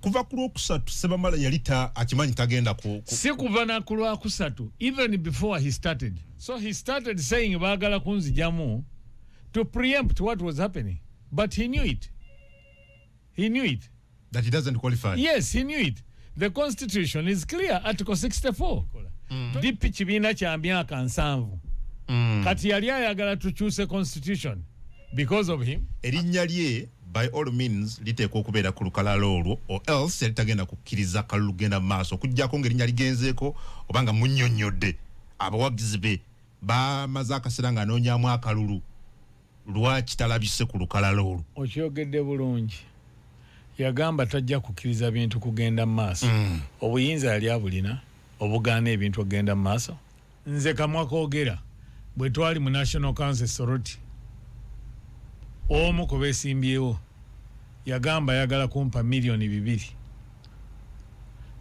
kuva ku Lwokusatu Ssebamala yalita akimanyi tagenda ku si kuva na ku Lwokusatu, even before he started. So he started saying baagala kunzijamu to preempt what was happening, but he knew it. He knew it. That he doesn't qualify. Yes, he knew it. The constitution is clear, Article 64. Dipi kibiina kya myaka 7. Kati yali ayagala tukyuse constitution because of him. Erinnya lye by all means liteekwa okubeera ku lukalala olwo, or else yali tagenda kukkiriza akalulu genda mu maaso okuggyako ng'erinnya ligenzeeko oba nga munnyonnyodde abawagizi be bamaze akaseera ng'anoonyaamu akalulu lwaki talabise ku lukalala olwo. Okyogedde bulungi. Yagamba tajja kukkiriza bintu kugenda mu maaso. Obuyinza yali abulina obugaana ebintu okugenda mu maaso. Nze kamwa koogera bwe twali mu National Council Authority, omu ku beesimbyewo yagamba yagala kumpa $2,000,000.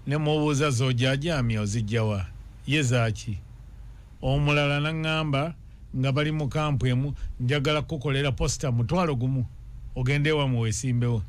Ne mubuuza z'ojaajamya ozijjawa ye zaaki. Omulala n'aŋŋamba nga bali mu kampu emu, njagala kukolera posita $1,000 ogende wamu weesimbewo.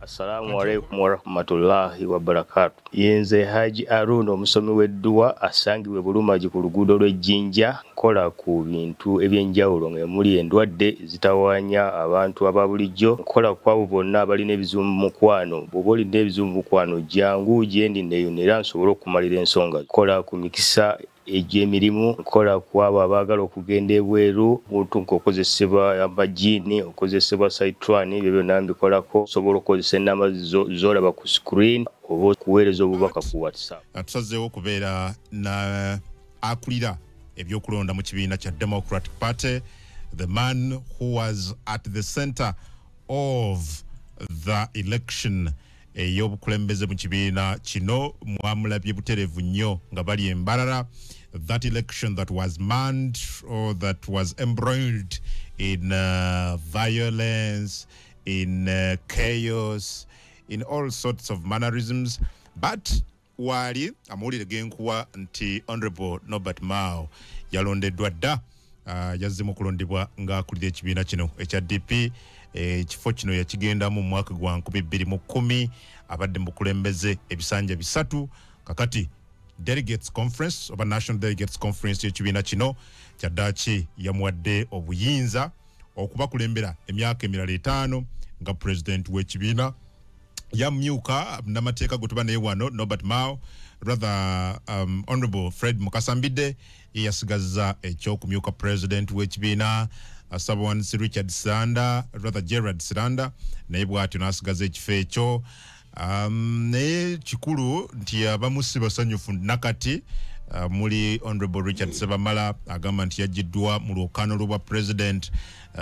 Assalamu alaikum wa rahmatullahi wa barakatuh. Yenze Haji Arun omusomi w'edduwa asangibwe Bulumagi ku luguudo lw'Ejjinja, nkola ku bintu ebyenjawulo ng'emuli endwadde zitawaanya abantu aba bulijjo. Nkola ku abo bonna abalina ebizibu mu mukwano. Bw'oba olina ebizibu mu mukwano jangu gyendi neeyonera nsobole okumalira ensonga. Nkola ku mikisa egy'emirimu, nkola ku abo abaagala okugenda ebweru, muntu nk'okozesebwa amajiini, okozesebwa saitwani, ebyo byonna mbikolako. Osobola okukozesa ennamba z'olaba ku screen oba okuweereza obubaka ku WhatsApp. Tusazeewo okubeera na akulira ebyokulonda mu kibiina kya Democratic Party, the man who was at the center of the election ey'obukulembeze mu kibiina kino mwamulabye buterevu nnyo nga bali embalala. That election that was manned or that was embroiled in violence, in chaos, in all sorts of mannerisms. But wali amawulire genkuwa nti Honorable Norbert Mao yalondeddwa dda, yazze mu kulondebwa ng'akulira ekibiina kino ekya DP. Ekifo kino yakigendamu mu mwaka gwa 2010, abadde mu bukulembeze ebisanja 3. Kakati Delegates Conference oba National Delegates Conference y'ekibiina kino kyaddaaki yamuwadde obuyinza okubakulembera emyaka emirala 5 nga president w'ekibiina. Yamyuka n'amateeka go tuba naye wano Norbert Mao, rather Honorable Fred Mukasambidde yasigazza ekyokumyuka president w'ekibiina. Sabawansi Richard Siranda, rather Gerard Siranda, naye bw'atyo n'asigaza ekifo ekyo. Naye kikulu nti abamusi basanyufu nakati, muli Honorable Richard Ssebamala agamba nti yajiddwa mu lwokaano lwa president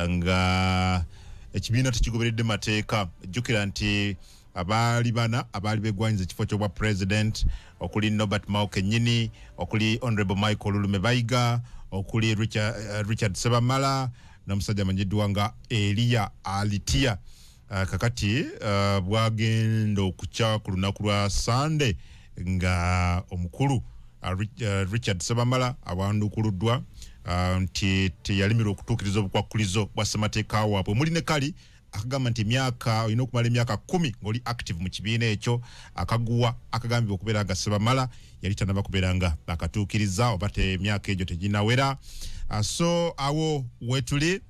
nga ekibiina tekigoberedde mateeka. Jjukira nti abaali bana abaali begwanyiza ekifo ky'obwa president okuli Norbert Mao kennyini, okuli Honorable Michael Lulume Bayiga, okuli Richard Ssebamala n'omusajja amanyiddwa nga Elia Alitia. Kakati bwagenda okukya ku lunaku lwa Sunday nga omukulu Richard Ssebamala awandukuluddwa nti teyalimirwa okutuukiriza obukwakkulizo bwa ssemateeka waabwe. Muli ne kali akagamba nti emyaka olina okumala emyaka 10 ng'oli active mu kibiina ekyo. Akaguwa akagambibwa okubeera nga Ssebamala yali tanaba kubeera nga akatuukiriza oba emyaka egyo teginawera. So awo wetuli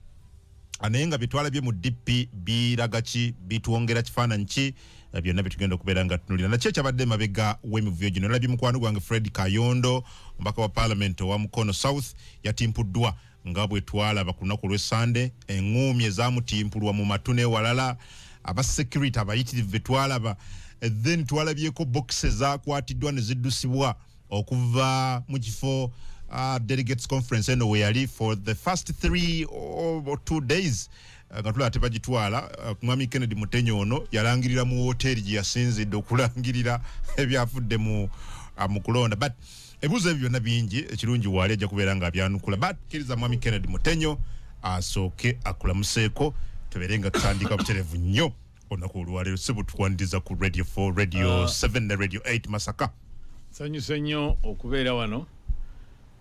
naye nga bitwalabye mu DP biraga ki, bitwongera kifaananyi ki, byonna bitugenda okubeera nga tunulira. Nakyo ekyabadde mabega w'emivuyo gino nalabye mukwano gwange Fred Kayondo, omubaka wa Parliament owa Mukono South, yatimpuddwa nga bwe twalaba ku lunaku lw'Essande. Eŋŋuumi ezamutimpulwa mu matu n'ewalala, aba security abayitirivu be twalaba. Then twalabyeko boxes zakwatiddwa ne ziddusibwa okuva mu kifo Delegates Conference eno we yali for the first 3 or 2 days. Nga tulate bagitwala Mwami Kennedy Mutenyo ono yalangirira mu hoteli gye yasinzidde okulangirira ebyafudde mu kulonda. But ebuuzo ebyo byonna bingi, ekirungi wali ajja kubeera nga abyanukula. But kkiriza Mwami Kennedy Mutenyo asooke akulamuseeko tubeere nga tutandika buterevu nnyo olunaku olwaleero. Si butukwaniriza ku Radio 4, Radio 7 ne Radio 8 Masaka. Sanyuse nnyo okubeera wano.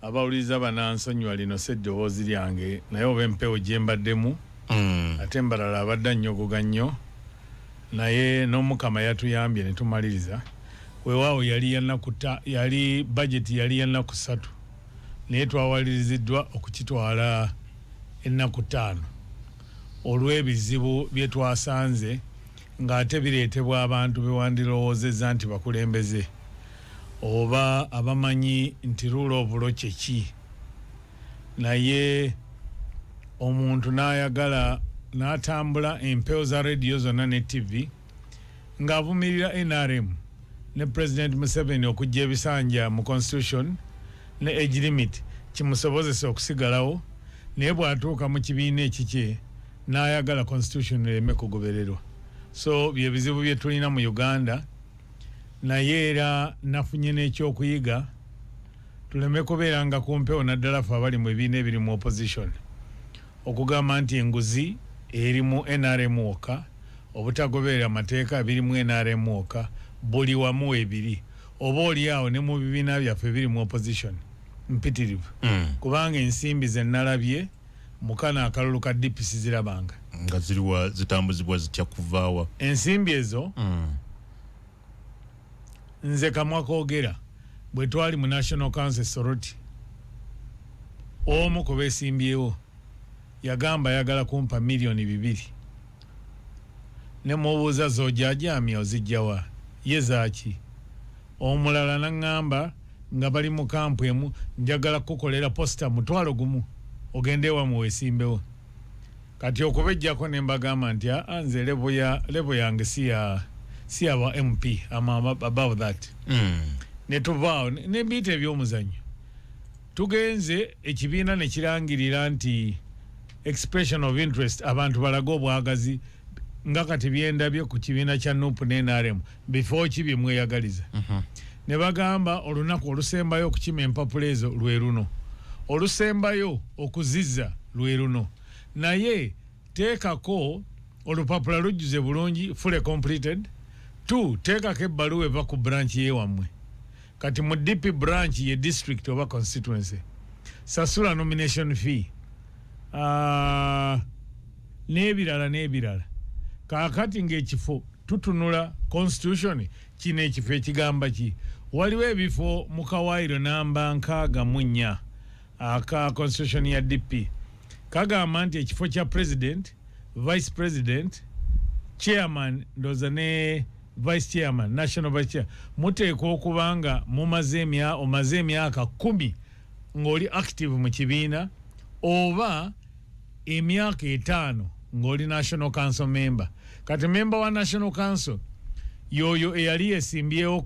Abawuliza banansonyiwa lino seddoboozi lyange naye oba empewo gye mbaddemu ate mbalala abadde annyogoga nnyo. naye n'omukama yatuyambye ne tumaliriza weewaawo yali budget yali ennaku 3 naye twawaliriziddwa okukitwala ennaku 5 olw'ebizibu bye twasanze ng'ate bireetebwa abantu bewandirowoozezza nti bakulembeze oba abamanyi nti rule of law ki naye omuntu n'ayagala n'atambula empewo za rediyo zonna ne TV ng'avumirira NRM ne President Museveni okujja ebisanja mu constitution ne age limit kimusobozesa okusigalawo naye bw'atuuka mu kibiina ekikye n'ayagala constitution ereme kugobererwa. So bye bizibu bye tulina mu Uganda naye era nafunye n'ekyokuyiga tuleme kubeera nga ku mpewo naddala ffe abali mu ebibiina ebiri mu opposition okugamba nti enguzi eri mu NRM wokka obutagoberera amateeka ebiri mu NRM wokka buli wamu ebiri oba oliawo ne mu bibiina byaffe biri mu opposition mpitirivu kubanga ensimbi ze nalabye mukana akalulu ka DPC zirabanga nga ziriwa zitambuzibwa zitya kuvaawa ensimbi ezo nze kamwa koogera bwe twali mu National Council Authority omu ku beesimbyewo yagamba ayagala kumpa milioni 2 ne mubuuza zojajamya ozijjawa ye zaaki omulala n'angamba nga bali mu kampu emu njagala kukolera posta mutwalo gumu ogende wamu weesimbewo kati okubejjako ne mbagamba nti nze lebo yange si aba MP above that ne tuvaawo ne mbiyita eby'omuzannyo tugenze ekibiina ne kirangirira nti expression of interest abantu balaga obwagazi nga kati byendabye ku kibiina kya NUP ne NRM before kibye mweyagaliza ne bagamba olunaku olusembayo okukima empapula ezo lwe luno olusembayo okuzizza lwe luno naye teekako olupapula lujjuze bulungi fully completed 2 teekako ebbaluwa eva ku branch yewammwe kati mu DP branch ye district oba constituency sasula nomination fee n'ebirala kaakati ng'ekifo tutunula constitution kino ekifo ekigamba ki waliwo ebifo mu kawaayiro namba 64 aka constitution ya DP kagamba nti ekifo kya president vice president chairman ndoza ne vice chairman national vice chair muteekwa okubanga omaze emyaka 10 ng'oli active mu kibiina oba emyaka 5 ng'oli national council member kati member wa national council yoyo eyali yesimbyewo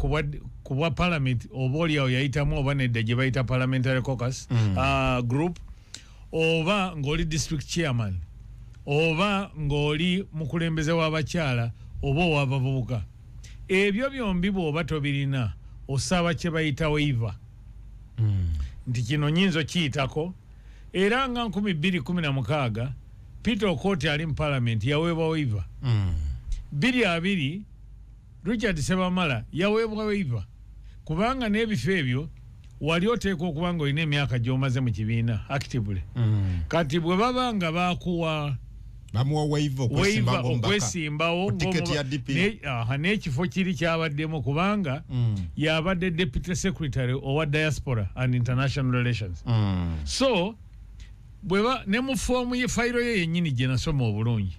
ku bwa parliament oba oliawo yayitamu oba nedda gye bayita parliamentary caucus group oba ng'oli district chairman oba ng'oli mukulembeze w'abakyala oba ow'abavubuka ebyo byombi bw'oba tobirina osaba kye bayita waiver nti kino nyinza okiyitako era nga 2016 Peter Okoti ali mu parliament yaweebwa waiver 22 Richard Sebamala yaweebwa waiver kubanga n'ebifo ebyo wali oteekwa okuba nga olina emyaka gy'omaze mu kibiina actively kati bwe baba nga bakuwa bamuwa waiver okwesimbawo n'ekifo kiri kyabaddemu kubanga yabadde deputy secretary owa diaspora and international relations so bweba ne mu foomu ye fayiro ye yennyini gye nasoma obulungi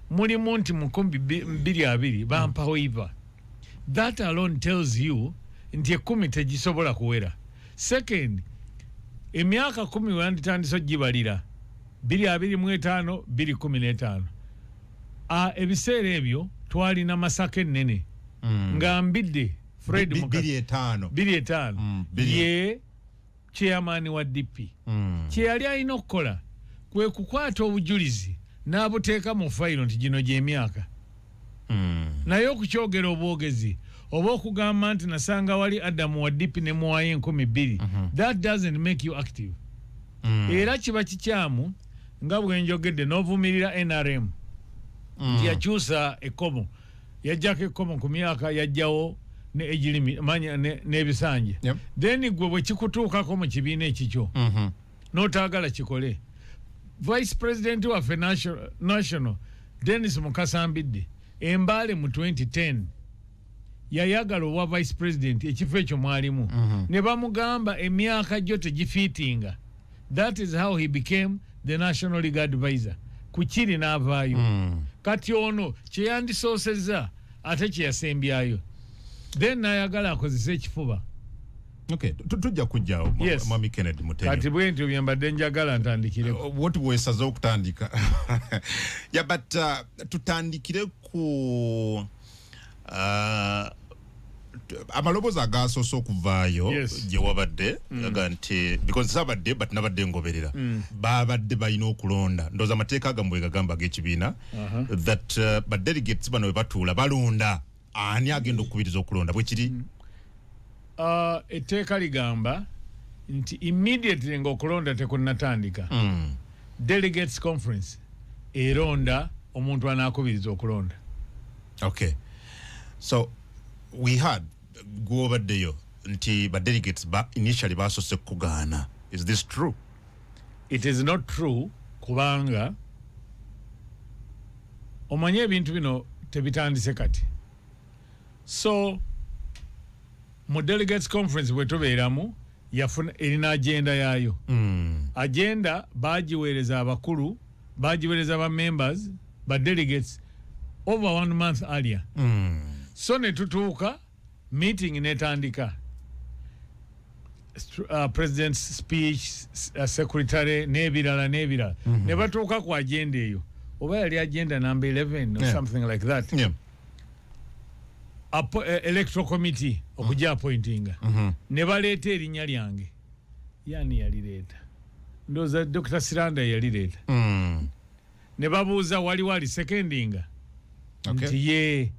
mulimu nti mu 2022 bampa waiver that alone tells you nti 10 tegisobola kuwera second emyaka 10 wanditandise ogibalira 2025 2015 ebiseera ebyo twalina Masaka ennene nga mbidde Fred 2005 ye chairman wa DP kye yali alina okukola kwe kukwata obujulizi n'abuteeka mu fayiro nti gino gy'emyaka naye okukyogera obwogezi oba okugamba nti nasanga wali Adamu wa DP ne muwaye 12 that doesn't make you active era kiba kikyamu nga bwenjogedde n'ovumirira NRM nti yakyusa ekkomo yajjako ekkomo ku myaka yajjawo ne ejilimi manya n'ebisanje then gwe bwe kikutuukako mu kibiina ekikyo n'otaagala kikole vice president waffe national Dennis Mukasambidde Embale mu 2010 yayagala owa vice president ekifo ekyo mwalimu ne bamugamba emyaka gyo tegifiitinga. That is how he became the National League Advisor. Kuchiri n'avaayo. Kati ono kyeyandisoosezza ate kyeyasembyayo. Then n'ayagala akozesa ekifuba. Okay, tujja kujjaawo Mwami Kennedy Mutenyo. Kati bwentyo byembadde njagala ntandikireko. What weesaze okutandika? Yeah, but tutandikire ku amaloboozi agaasoosa okuvaayo gye wabadde aga nti because sabadde but nabadde ngoberera babadde balina okulonda ndooza amateeka agambwe gagamba ag'ekibiina that but delegates bano bwe batuula balonda ani agenda okukubiriza okulonda bwe kiri etteeka ligamba nti immediately ng'okulonda tekunnatandika delegates conference eronda omuntu anaakubiriza okulonda. Okay, so we had go over there nti ba delegates ba initially baasose kugaana. Is this true? It is not true kubanga omanye ebintu bino tebitandise kati. So mu delegates conference bwe tubeeramu yafuna erina agenda yaayo. Agenda bagiweereza abakulu, bagiweereza ba members, ba delegates over 1 month earlier. So ne tutuuka meeting netandika. President's speech, secretary, nebirala. Ne batuuka ku agenda eyo. Oba yali agenda number 11 or something like that. Yeah. Electoral committee okujja appointinga. Ne baleeta erinnya lyange. Yani yalireeta. Ndooza Dr. Siranda yalireeta. Ne babuuza wali secondinga. Okay. Nti ye.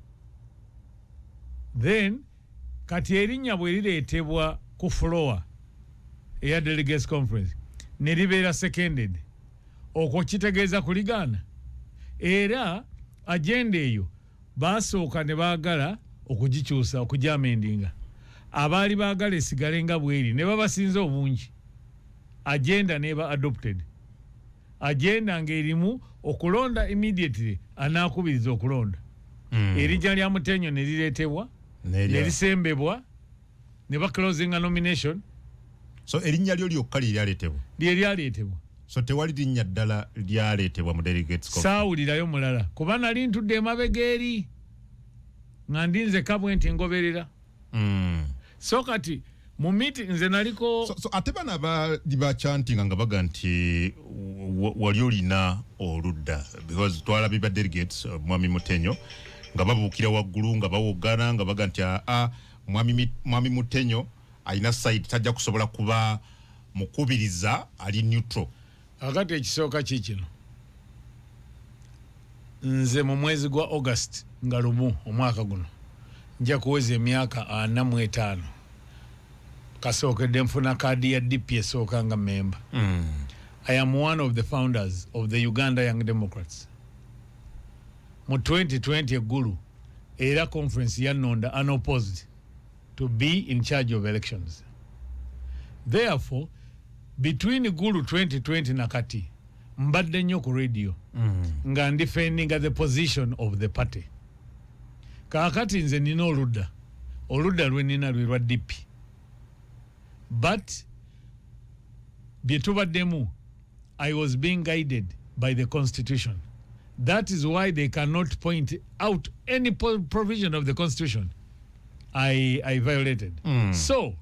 Then kati erinnya bwe lireetebwa ku floor eya delegates conference ne libeera seconded okwo kitegeeza kuligaana era agenda eyo baasooka ne baagala okugikyusa okujamendinga abaali baagala esigale nga bweri ne babasinza obungi agenda neba adopted agenda ng'erimu okulonda immediately anaakubiriza okulonda erinnya lya Mutenyo ne lireetebwa ne lisembebwa ne ba closing a nomination. So erinnya lyo lyokka lyaleetebwa. So tewali linnya ddala lyaleetebwa mu delegates conference. Saawulirayo mulala kuba nali ntudde emabega eri nga ndinze kabwe nti ngoberera. So kati mu meeting nze naliko so ate bana ba chanting nga baga nti wali olina oludda because twalabi ba delegates Mwami Mutenyo nga babuukira waggulu nga bawogana nga baga nti Mwami Mutenyo alina side tajja kusobola kuba mukubiriza ali neutral. Akati ekisooka kikino nze mu mwezi gwa August nga lumu omwaka guno nja kuweza emyaka 45 kasookedde nfuna kaadi ya DP esooka nga member. I am one of the founders of the Uganda Young Democrats. Mu 2020 eggulu era conference yannonda unopposed to be in charge of elections. Therefore, between Gulu 2020 na kati mbadde nnyo ku radio nga defending the position of the party. Kaakati nze nina oludda lwe nina lwe lwa DP. But bye tubaddemu I was being guided by the constitution. That is why they cannot point out any provision of the constitution I violated. So,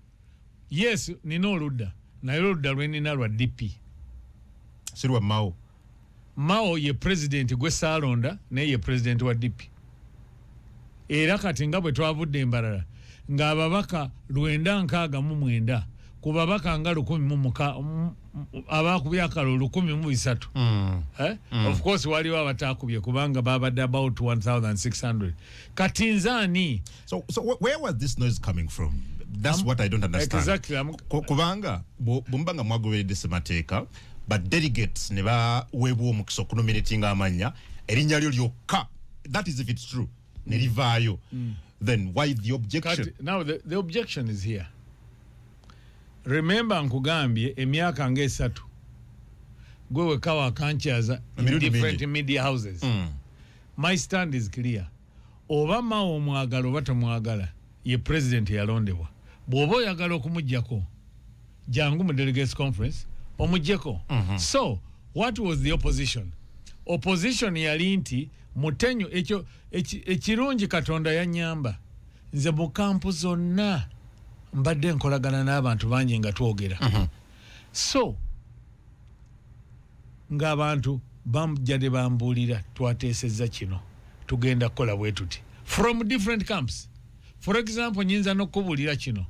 yes, nina oludda. Naye oludda lwe nina lwa DP. Sirwa Mao. Mao ye president gwe Saalonda naye ye president wa DP. Era kati nga bwe twavudde embalala ng'ababaka 969 ku babaka nga 100 abakubye akalo 1,300. Of course waliwo abataakubye kubanga babadde about 1,600. Kati nzaani. So where was this noise coming from? That's what I don't understand. Exactly. Kubanga bumbanga mwagoberedde semateeka but delegates ne baweebwa omukisa okunominatinga amanya erinnya lyo lyokka. That is if it's true. Ne livaayo. Then why the objection? Now the objection is here. Remember nkugambye emyaka nga 3 gwe wekawa akanchaza in different media houses. My stand is clear. oba Mao omwagala oba tomwagala ye president yalondebwa bw'oba oyagala okumuggyako jangu mu delegates conference omuggyeko. So what was the opposition? Opposition yali nti Mutenyo ekyo ekirungi Katonda yanyamba nze mu kampu zonna mbadde nkolagana n'abantu bangi nga twogera. So ng'abantu bamujjade bambuulira twateesezza kino tugenda kukola bwe tuti from different camps. For example nyinza n'okubuulira kino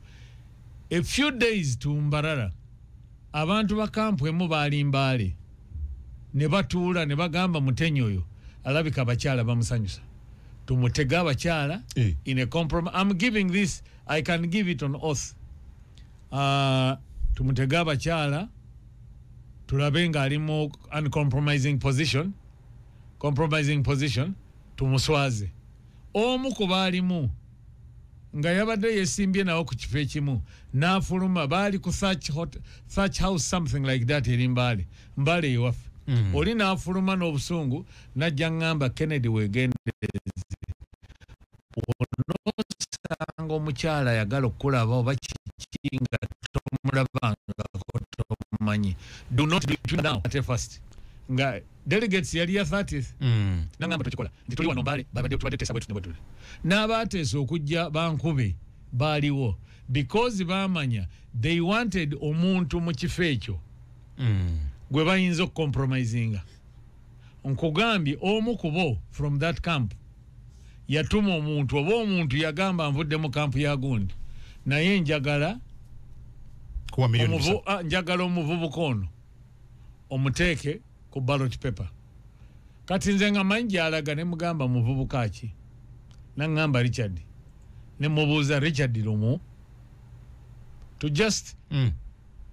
a few days to Mbarara abantu ba kampu emu baali Mbale ne batuula ne bagamba Mutenyo oyo alabika abakyala bamusanyusa tumutega abakyala in a compromise. I'm giving this, I can give it on oath. Tumutega abakyala tulabe nga ali mu uncompromising position, tumuswaze omu ku baalimu nga yabadde yesimbye nawo ku kifo ekimu n'afuluma baali ku Thatch House something like that eri Mbale ewaffe. Oli n'afuluma n'obusungu najja ngamba Kennedy weegendeze onoosanga omukyala ayagala okukulaba oba kiki nga tomulabangako tomumanyi. Do not do it now at first. Nga delegates yali ya 30th nangamba tukikola nti tuli wano Mbale babadde tubateesa bwetu ne bwe tuli n'abaateesa okujja bankube baaliwo because baamanya they wanted omuntu mu kifo ekyo gwe bayinza okucompromisinga. Nkugambye omu ku bo from that camp yatuma omuntu oba omuntu yagamba nvudde mu kampu ya gundi naye njagala omuvubuka ono omuteeke ku ballot paper. Kati nze nga manyi gy'alaga ne mugamba muvubuka ki nangamba Richard ne mubuuza Richard Lumu to just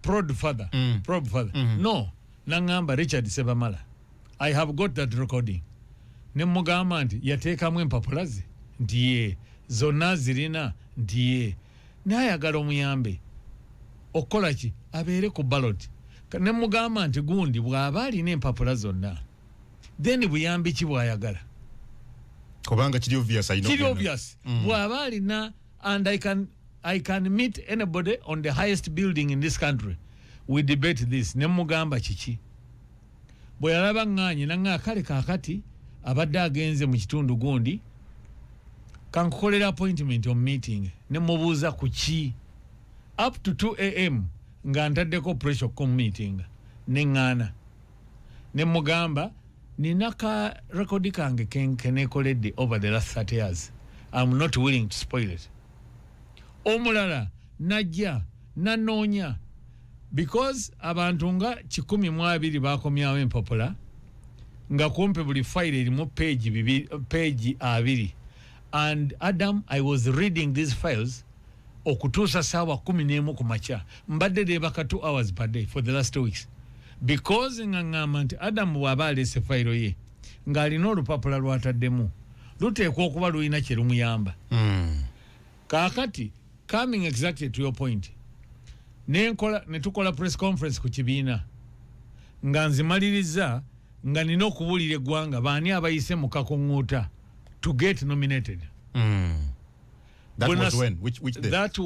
probe further. No nangamba Richard Sebamala. I have got that recording. Ne mugamba nti yateekamu empapula ze nti ye zonna zirina nti ye n'ayagala omuyambe okukola ki abeere ku ballot. Ne mugamba nti gundi bw'aba alina empapula zonna then buyambi ki bw'ayagala kubanga kiri obvious bw'aba alina and I can meet anybody on the highest building in this country we debate this. Ne mugamba kiki bwe yalaba ŋŋaanyi nanga kale kaakati abadde agenze mu kitundu gundi kankukolera appointment on meeting ne mubuuza ku ki up to 2 AM nga ntaddeko pressure ku meeting ne ŋŋaana ne mugamba nina ka rekodi kange keneekoledde over the last 30 years. I'm not willing to spoil it. Omulala najja nanoonya because abantu nga 12 bakomyawo empapula nga kumpe buli file erimu page 2 and Adam I was reading these files okutuusa saawa 11 ku makya mbadde deebaka 2 hours per day for the last 2 weeks because ngangamba nti Adam bw'aba aleese file ye ng'alina olupapula lwataddemu luteekwa okuba lulina kye lumuyamba. Kaakati coming exactly to your point ne tukola press conference ku kibiina nga nzimaliriza nga nina okubuulira eggwanga baani abayise mu kakuŋŋuuta to get nominated. That was when? Which day? That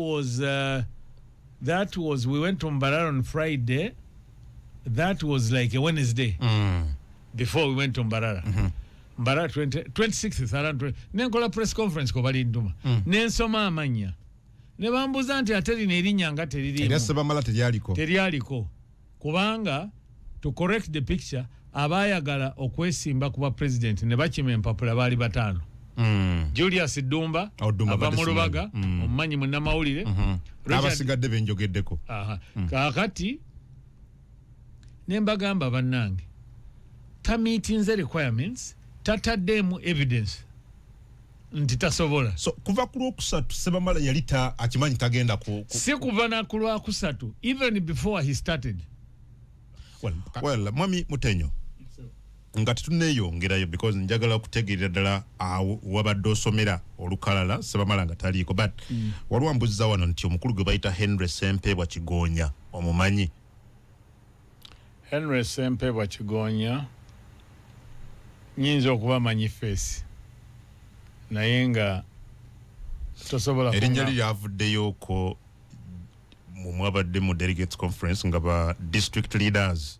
was we went to Mbarara on Friday. That was like a Wednesday before we went to Mbarara. Mbarara 26th around 20. Nenkola press conference ko bali nduma. Nensoma amanya. Ne bambuza nti ate lino erinnya nga teririimu. Era Sebamala teryaliko. Kubanga to correct the picture abayagala okwesimba kuba president ne bakima empapula baali 5. Julius Dumba ava mu Lubaga omumanyi munnamawulire abasigadde benjogeddeko. Kaakati ne mbagamba bannange tameetinze requirements tataddemu evidence nti tasobola. So kuva ku Lwokusatu Sebamala yali akimanyi tagenda si kuva na ku Lwokusatu even before he started. Well Mwami Mutenyo nga tetuneeyongerayo because njagala okutegeerera ddala wabadde osomera olukalala Sebamala nga taliiko but waliwo mbuzza wano nti omukulu gwe bayita Henry Sempebwa Kigonya omumanyi. Henry Sempebwa Kigonya nyinza okuba manyi face naye nga tosobola erinnya lyavuddeyo ko mu mwabadde mu delegates conference nga ba district leaders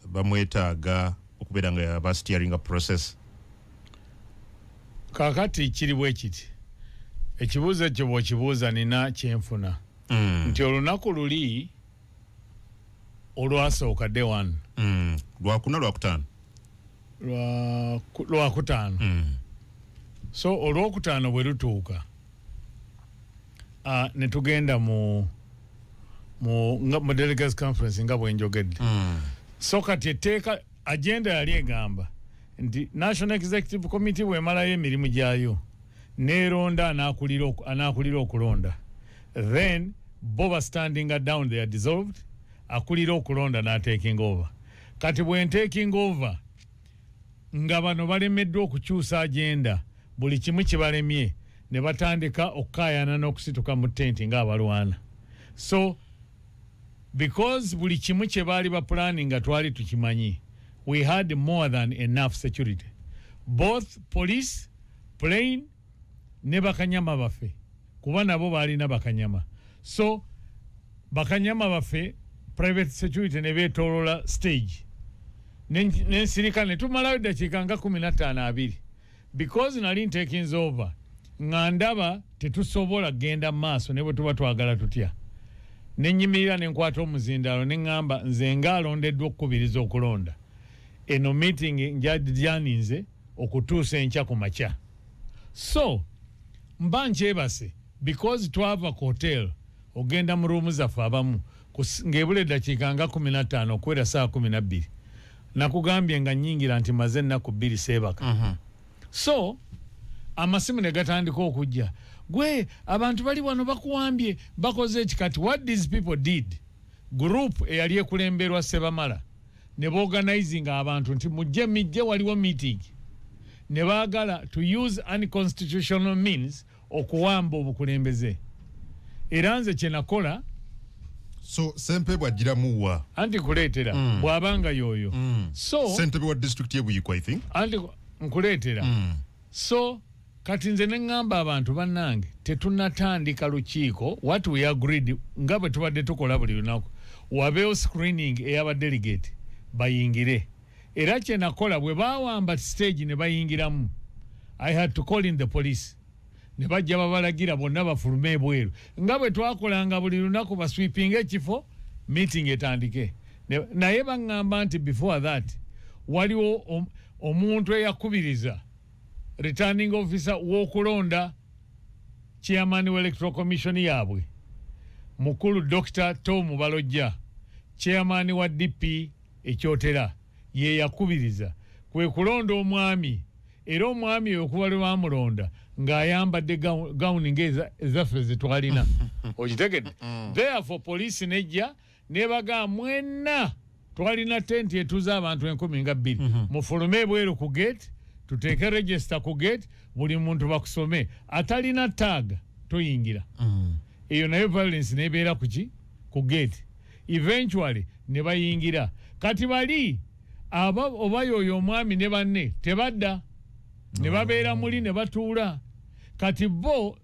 bamwetaaga okubeera nga yaba steering a process. Kakati kiri bwe kiti ekibuuzo ekyo bw'okibuuza nina kyenfuna nti olunaku luli olwasooka day one lwakuna lwakutaano lwakutaano so olwokutaano bwe lutuuka ne tugenda mu delegates conference nga bwe njogedde so kati etteeka agenda yali egamba nti National Executive Committee bw'emalayo emirimu gyayo neeronda anaakulira okulonda then bo standing down they are dissolved akulira okulonda taking over kati bwe taking over nga bano balemeddwa okukyusa agenda buli kimu kibalemye ne batandika okukaayana n'okusituka mu tenti ng'abalwana so because buli kimu kye baali ba planning nga twali tukimanyi we had more than enough security both police plane ne bakanyama baffe kuba nabo baalina bakanyama so bakanyama baffe private security ne beetoolola stage n'ensirika ne tumalayo eddakiika nga 15 because nali ntakings over nga ndaba tetusobola genda maaso ne bwe tuba twagala tutya nenyimirira nenkwata omuzindaalo neŋŋamba nze ngaalondeddwa okukubiriza okulonda eno meeting njagyaninze okutuusa enkya ku makya so mba nkyebase because twava ku hotel ogenda mu ruumu zaffe abamu ng'ebula eddakiika nga 15 okwera saa 12 nakugambye nga nnyingira nti maze ennaku 2 seebaka so amasimu ne gatandika okujja gwe abantu bali wano bakuwambye bakoze ekikati what these people did group eyali ekulemberwa Sebamala ne boorganizing abantu nti mijje waliwo meeting ne baagala to use unconstitutional means okuwamba obukulembeze era nze kye nakola so sempe bw'agiramu wa anti kuleetera bw'abanga y'oyo so sentebe wa district y'Ebuyiko I think anti nkuleetera so kati nze neŋŋamba abantu bannange tetunnatandika lukiiko what we agreed nga bwe tubadde tukola buli lunaku wabeewo screening ey'abadelegate bayingire era kye nakola bwe baawamba stage ne bayingiramu I had to call in the police ne bajja babalagira bonna bafulume ebweru nga bwe twakolanga buli lunaku basweeping ekifo meeting etandike naye baŋŋamba nti before that waliwo omuntu eyakubiriza returning officer w'okulonda chairman w'electoral commission yaabwe mukulu Dr. Tom Balojja chairman wa DP ekyotera ye yakubiriza kwe kulonda omwami era omwami okuba lwe bamulonda ng'ayambadde gawuni ng'ezaffe ze twalina okitegedde therefore police nejja nebaga mwenna twalina tenti etuza abantu 12,000 mufulume ebweru ku gate tuteeke register ku gate buli muntu bakusome atalina tag toyingira eyo nayo violence nebeera kuki ku gate eventually ne bayingira kati bali oba yoyo omwami ne banne tebadda ne babeera muli ne batuula kati bo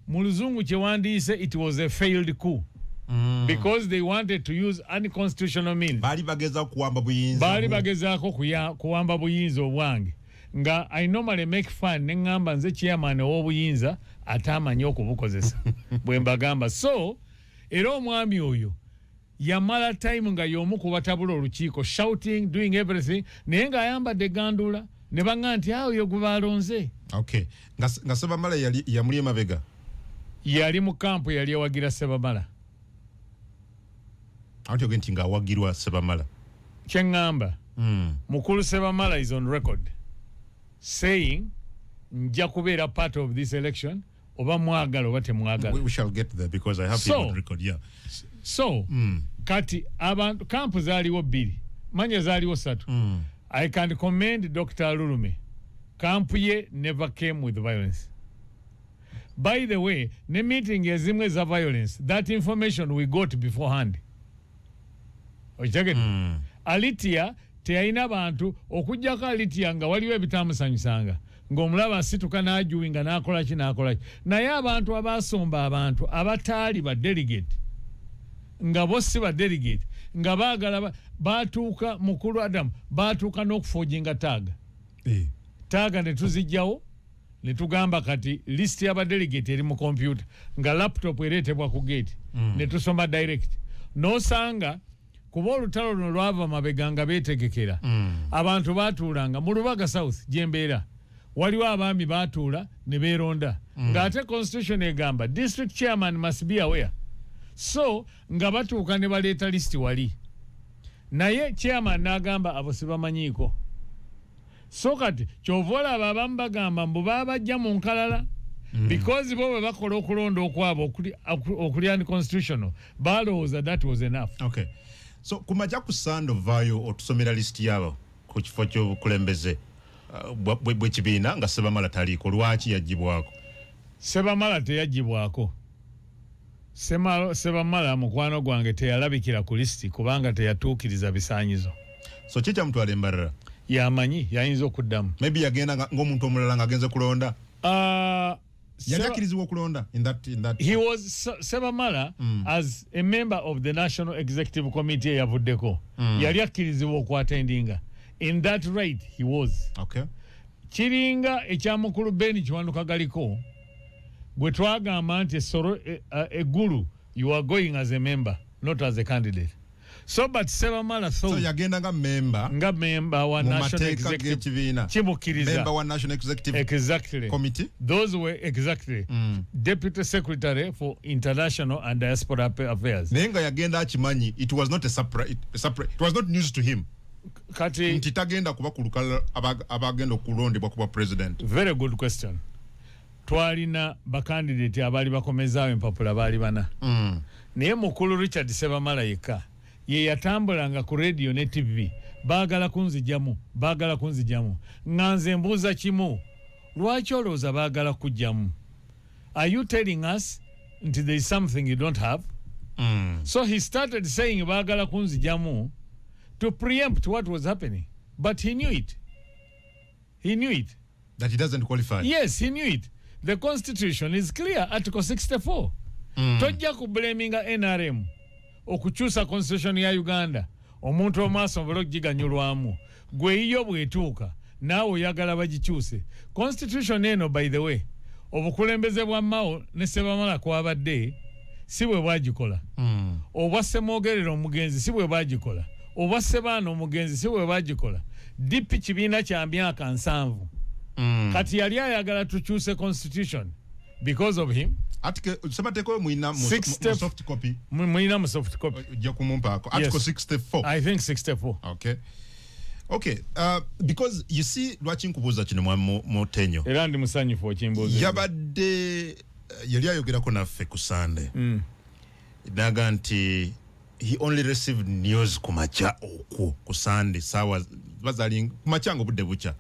mu luzungu kye wandiise it was a failed coup because they wanted to use unconstitutional means baali bagezaako kuwamba buyinza obwange nga I normally make fun neŋŋamba nze chairman ow'obuyinza ate amanyi okubukozesa bwe mbagamba so era omwami oyo yamala time nga y'omu ku batabula olukiiko shouting doing everything naye ng'ayambadde gandula ne baŋŋa nti oyo gwe balonze okay nga Sebamala yamuli emabega yali mu kampu yali ewagira Sebamala anti ogenda nti ng'awagirwa Sebamala kye ŋŋamba mukulu Sebamala is on record saying nja kubeera part of this election oba mwagala oba temwagala we shall get there because I have him on record yeah so kati abantu kampu zaaliwo 2 manya zaaliwo 3 I can commend Dr. Lulume kampu ye never came with violence by the way ne meeting ezimwe za violence that information we got beforehand okitegedde Alitia teyalina bantu okujjako Alitia nga waliwo ebitamusanyusanga ng'omulaba asituka n'ajuwinga n'akola ki naye abantu abasomba abantu abataali ba delegate nga bo si ba delegate nga baagala baatuuka mukulu Adamu baatuuka n'okufojinga taaga ne tuzijjawo ne tugamba kati list y'abadelegate eri mu computer nga laptop ereetebwa ku gate ne tusoma direct n'osanga kuba olutalo luno lwava mabega nga beetegekera abantu baatuulanga mu Lubaga South gyembeera waliwo abaami baatuula ne beeronda ng'ate constitution egamba district chairman must be aware so nga batuuka ne baleeta list wali naye chairman n'agamba abo sibamanyiiko so kati kyova olaba abamu bagamba mbu babajja mu nkalala because bo bwe bakola okulonda okwabo okuli unconstitutional balowooza that was enough. Okay. So kumajja kusanda ovaayo otusomera list yabo ku kifo ky'obukulembeze bwe kibiina nga Sebamala taliiko lwaki yagibwako? Sebamala teyagibwako. Sebamala mukwano gwange teyalabikira ku listi kubanga teyatuukiriza bisaanyizo. So kye kyamutwala embarara? Yamanyi yayinza okuddamu. Maybe yagenda ng'omuntu omulala ng'agenze kulonda? Yali akkirizibwa okulonda in that he was Sebamala as a member of the National Executive Committee yavuddeko yali akkirizibwa okwattendinga in that right he was. Okay. Kiringa ekyamukulu Ben Kiwanuka galiko gwe twagamba nti essoro eggulu you are going as a member not as a candidate. So but Sebamala thought so yagenda nga member wa National Executive Chimukiriza member wa National Executive exactly Committee. Those were exactly Deputy Secretary for International and Diaspora Affairs. Nenga yagenda akimanyi it was not a separate it was not news to him. Kati nti tagenda kuba kulukala abagenda okulondebwa kuba president. Very good question. Twalina bakandidate abali bakomezaawo empapula baali bana. Naye mukulu Richard Sebamala yekka ye yatambulanga ku radio ne TV baagala kunzijamu nga nze mbuuza kimu lwaki olowooza baagala kujjamu? Are you telling us nti there is something you don't have? So he started saying baagala kunzijamu to preempt what was happening, but he knew it that he doesn't qualify. Yes, he knew it. The constitution is clear, Article 64. Tojja kublaminga NRM okukyusa constitution ya Uganda omuntu omaaso mbolo giganyulwamu gwe iyo bwetuuka naawe oyagala bagikyuse constitution eno by the way obukulembeze bwa Mao ne Sebamala kwabadde si bwe bwagikola obwa Ssemwogerere omugenzi si bwe bwagikola obwa Ssebaana omugenzi si bwe bwagikola DP kibiina kya myaka 7 kati yali ayagala tukyuse constitution because of him. Article Sabateko muina soft copy. Muina soft copy. Article 64. I think 64. Okay. Because you see watching kubuza kino mu tenyo. Era ndi musanyifu okimbuza. Yabadde yali ayogerako naffe ku Sunday. Naga nti he only received news kumacha okwo ku Sunday sawa bazali kumachango budde bucha.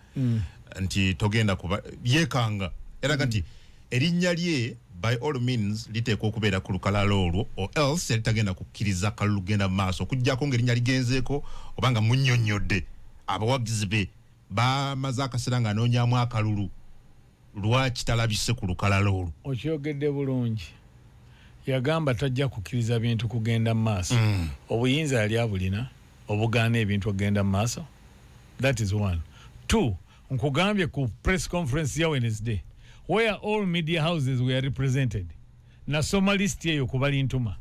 Nti togenda kuba yekanga. Era nti erinnya lye by all means liteekwa okubeera ku lukalala olwo or else yalitagenda kukkiriza kalugenda maaso okuggyako ng'erinnya ligenzeeko obanga munnyonnyodde abawagizi be bamaze akaseera ng'anoonyaamu akalulu lwaki talabise ku lukalala olwo. Okyogedde bulungi. Yagamba tajja kukkiriza bintu kugenda mu maaso. Obuyinza yali abulina obugaana ebintu okugenda mu maaso. That is one. Two, nkugambye ku press conference ya Wednesday where all media houses were represented. Na soma list yeyo kubali ntuma.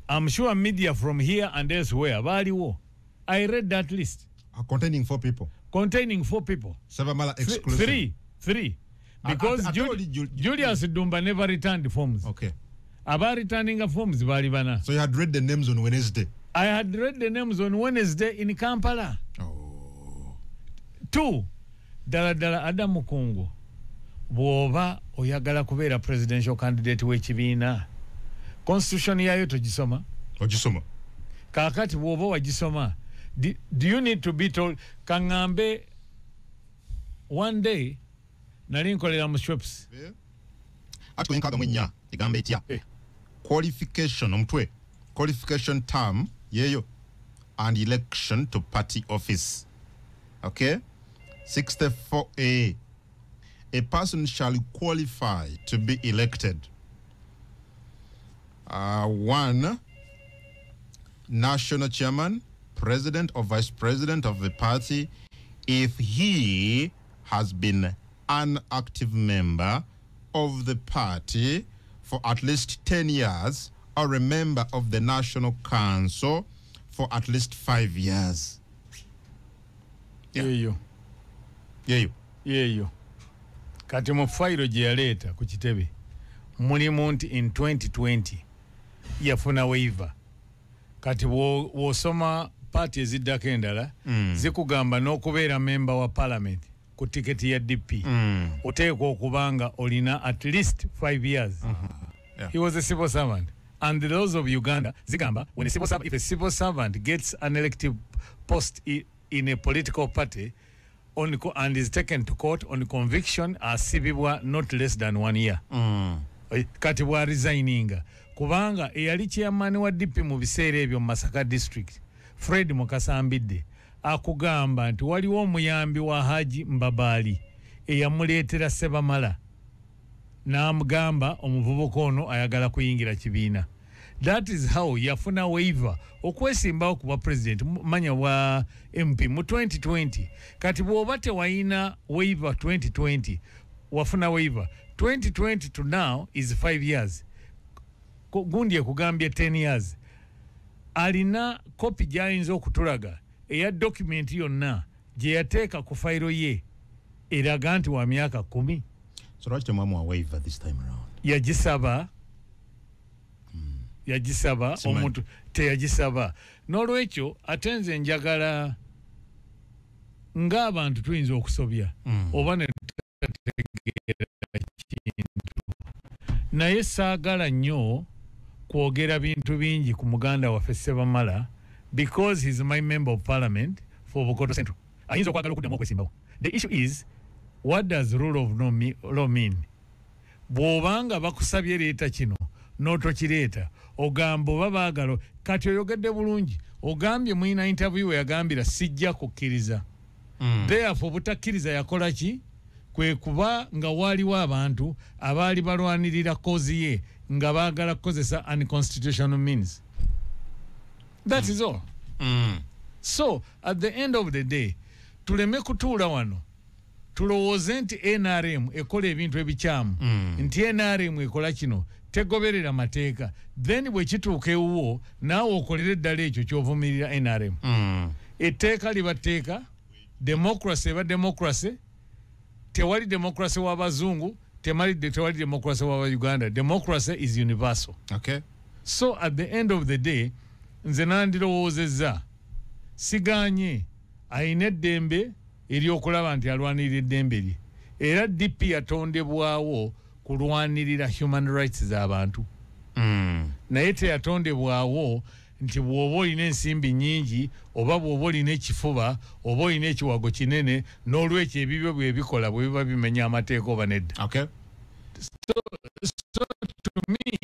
I'm sure media from here and elsewhere baliwo. I read that list. Containing 4 people. Sebamala exclusive. Three. Because Julius Dumba never returned forms. Okay. Aba returning forms bali bana. So you had read the names on Wednesday? I had read the names on Wednesday in Kampala. 2. Dala Adamu Kungu bwoba oyagala kubeera presidential candidate w'ekibiina constitution yayo togisoma kakati bwoba wagisoma do you need to be told kangambe one day nali nkolera mu shops Article 4 egamba etya qualification term yeyo and election to party office Okay? 64A. A person shall qualify to be elected. 1. National chairman, president or vice president of the party, if he has been an active member of the party for at least 10 years or a member of the National Council for at least 5 years. Yeah. Kati mu file gye yaleeta ku kitebe mulimu nti in 2020 yafuna waiver. Kati wosoma party eziddako endala zikugamba n'okubeera member wa parliament ku tiketi ya DP oteekwa okubanga olina at least 5 years. He was a civil servant. And the laws of Uganda zigamba when if a civil servant gets an elective post in a political party and is taken to court on conviction asibibwa not less than 1 year. Kati bwa resigninga kubanga eyali chairman wa DP mu biseera ebyo Masaka district Fred Mukasambidde akugamba nti waliwo omuyambi wa Haji Mbabali eyamuleetera Sebamala n'amugamba omuvubuka ono ayagala kuyingira kibiina. That is how yafuna waiver okwesimbawo kuba president manya wa MP mu 2020. Kati bw'oba tewayina waiver 2020 wafuna waiver 2020 to now is 5 years. Gundi ekugambye 10 years. Alina kopi gy'ayinza okutulaga eya document yonna gye yateeka ku fayiro ye eraga nti wa myaka 10. So lwaki temwamuwa waiver this time around? Yagisaba omuntu teyagisaba. N'olwekyo ate njagala ng'abantu tuyinza okusobya oba ne tutategeera kintu, naye saagala nnyo kwogera bintu bingi ku muganda waffe Sebamala because he's my member of parliament for Bukoto Central. Ayinza okwagala okuddamu okwesimbawo. The issue is, what does rule of law mean? Bw'obanga bakusabye leeta kino n'otokireeta ogamba oba baagala kati oyogedde bulungi ogambye mwina interview we yagambira sijja kukkiriza. Therefore butakkiriza yakola ki? Kwe kuba nga waliwo abantu abaali balwanirira kozi ye nga baagala kukozesa unconstitutional means. That is all. So at the end of the day tuleme kutuula wano tulowooze nti NRM ekola ebintu ebikyamu nti NRM ekola kino tegoberera mateeka, then bwe kituuka ewuwo naawe okolere eddala ekyo ky'ovumirira NRM. Etteeka liba tteeka, democracy eba democracy. Tewali democracy w'abazungu, tewali democracy w'aba Uganda. Democracy is universal. Okay. So at the end of the day nze nandirowoozezza siganye ayina eddembe eryokulaba nti alwanirira eddembe lye, era DP yatondebwawo kulwanirira human rights z'abantu. Naye teyatondebwawo nti bw'oba olina ensimbi nnyingi oba bw'oba olina ekifuba oba olina ekiwago kinene n'olwekyo ebibyo bwe bikola bwe biba bimenya amateeka oba nedda. Okay. So to me,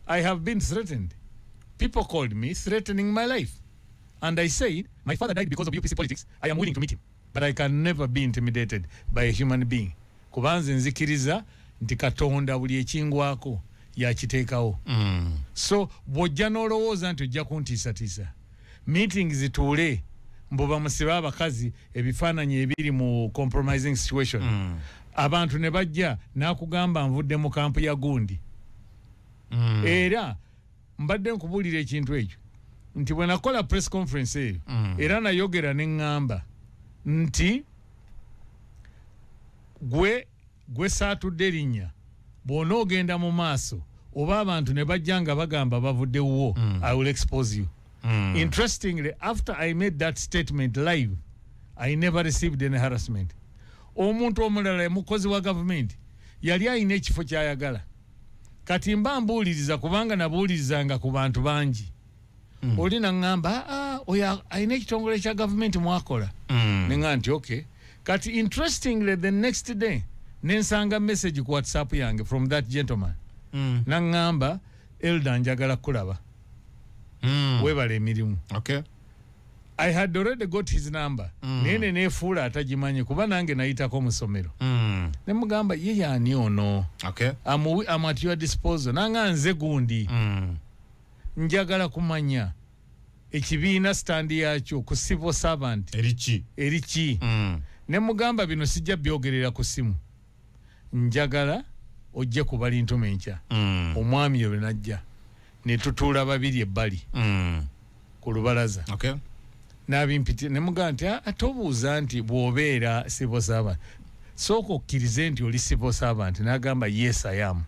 I have been threatened. People called me threatening my life. And I said, my father died because of UPC politics. I am willing to meet him. But I can never be intimidated by a human being. Kubanze nzikiriza nti Katonda buli ekingwako yakiteekawo. So bw'ojja n'olowooza nti ojja kuntiisatiisa. Meetings zituule mbuba musiba abakazi ebifaananyi ebiri mu compromising situation. Abantu ne bajja n'akugamba nvudde mu kampu ya gundi. Era mbadde nkubuulira ekintu ekyo nti bwe nakola press conference eyo era nayogera ne ŋŋamba nti gwe saatudde erinnya bw'onoogenda mu maaso oba abantu ne bajja nga bagamba bavuddewo, I will expose you. Interestingly, after I made that statement live, I never received any harassment. Omuntu omulala mukozi wa government yali ayina ekifo ky'ayagala. Kati mba mbuuliriza kubanga nabuulirizanga ku bantu bangi. Oli naŋŋamba oyo ayina ekitongole kya government mwakola. Ne nga nti okay. Kati interestingly the next day nensanga message ku WhatsApp yange from that gentleman. Naŋŋamba Elda njagala kulaba. Webale emirimu. Okay. I had already got his number. Nene nefuula atajimanyi kuba nange nayitako mu ssomero. Ne mugamba ye yani ono. Okay. I'm at your disposal. Nanga nze gundi. Njagala kumanya ekibiina stand yakyo ku civil servant. Erichi. Ne mugamba bino sijja byogerera ku simu. Njagala ojje ku balintu mencha. Omwami yo najja. Ne tutuula babiri ebbali. Ku lubalaza. Okay. Nabimpiti ne mugamba nti atobuuza nti bw'obeera civil servant. Soko okkirize nti oli civil servant. N'agamba yes I am.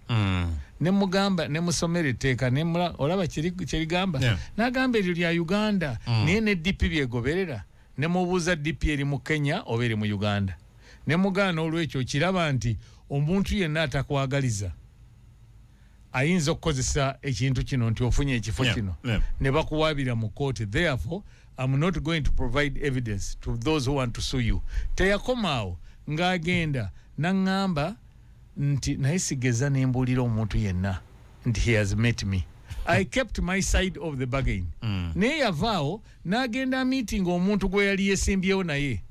Ne mugamba ne musomere etteeka ne olaba kirigamba. N'agamba eryo lya Uganda. Naye ne DP byegoberera. Ne mubuuza DP eri mu Kenya oba eri mu Uganda. Ne mugana olw'ekyo kiraba nti omuntu yenna atakwagaliza ayinza okukozesa ekintu kino nti ofunye ekifo kino ne bakuwaabira mu kooti. Therefore I'm not going to provide evidence to those who want to sue you. Teyakomaawo ng'agenda n'aŋŋamba nti naye sigeza ne mbuulira omuntu yenna nti he has met me. I kept my side of the bargain. Naye yavaawo n'agenda meeting omuntu gwe yali yeesimbyewo naye